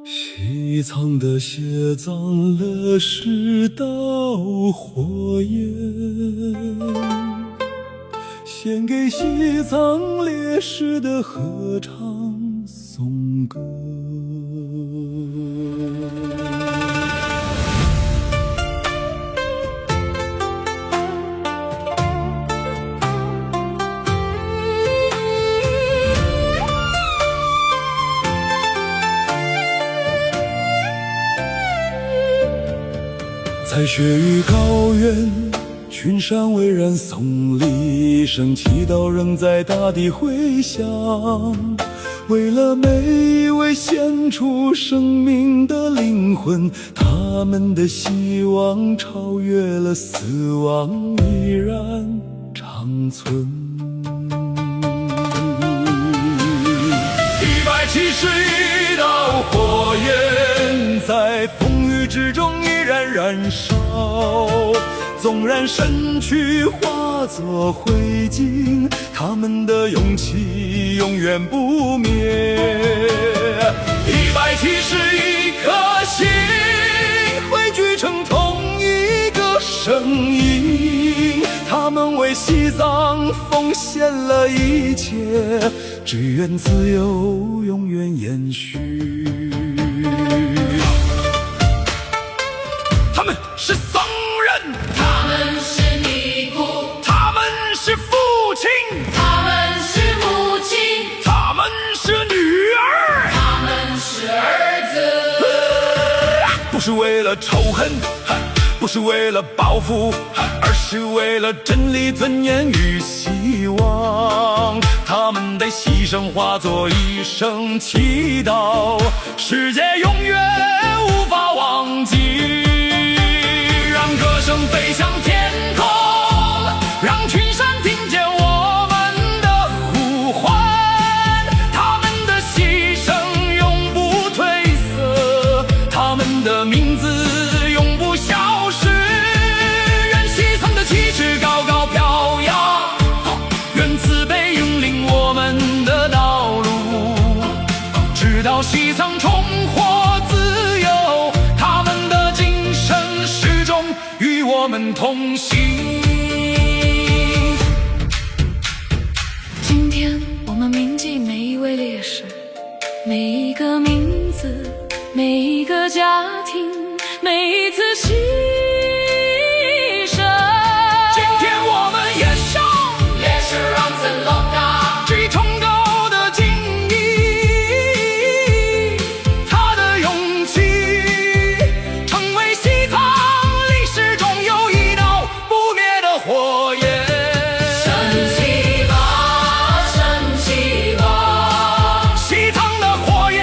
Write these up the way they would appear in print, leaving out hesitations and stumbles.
西藏的血葬了10道火焰，献给西藏烈士的合唱颂歌。在雪域高原，群山巍然，颂离声祈祷仍在大地回响。为了每一位献出生命的灵魂，他们的希望超越了死亡，依然长存。171道火焰在风雨之中依然燃烧，纵然身躯化作灰烬，他们的勇气永远不灭。171颗心汇聚成同一个声音，他们为西藏奉献了一切，只愿自由永远延续。他们是僧人，他们是尼姑，他们是父亲，他们是母亲，他们是女儿，他们是儿子。不是为了仇恨，不是为了报复，而是为了真理、尊严与希望。他们的牺牲化作一声祈祷，世界永远无法忘记。让歌声飞向天空，让群山听见我们的呼唤。他们的牺牲永不褪色，他们的名字永不消失。愿西藏的旗帜高高飘扬，愿慈悲引领我们的道路，直到西藏重获自由。他们的精神始终与我们同行。今天我们铭记每一位烈士，每一个名字，每一个家庭，每一次牺牲。今天我们也向烈士让子落嘎，最崇高的敬意，他的勇气成为西藏历史中有一道不灭的火焰。升起吧，升起吧，西藏的火焰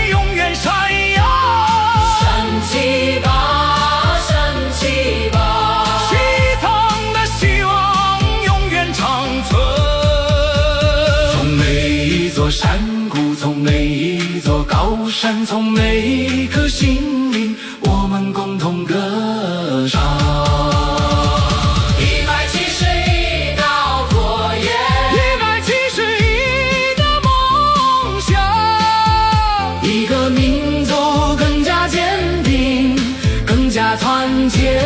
永远闪耀，升起吧，升起吧，西藏的希望永远长存。从每一座山谷，从每一座高山，从每一颗心灵，我们共同歌唱。171道火焰171的梦想，一个民族更加坚定，更加团结。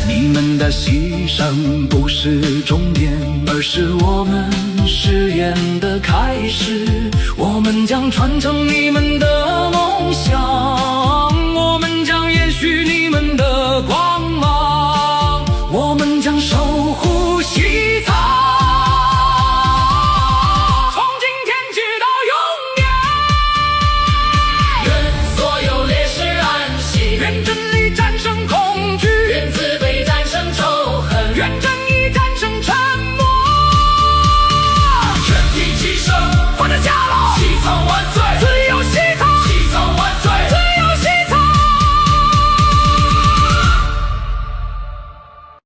你们的牺牲不是终点，而是我们誓言的开始。我们将传承你们的梦想，我们将延续你们的光芒，我们将守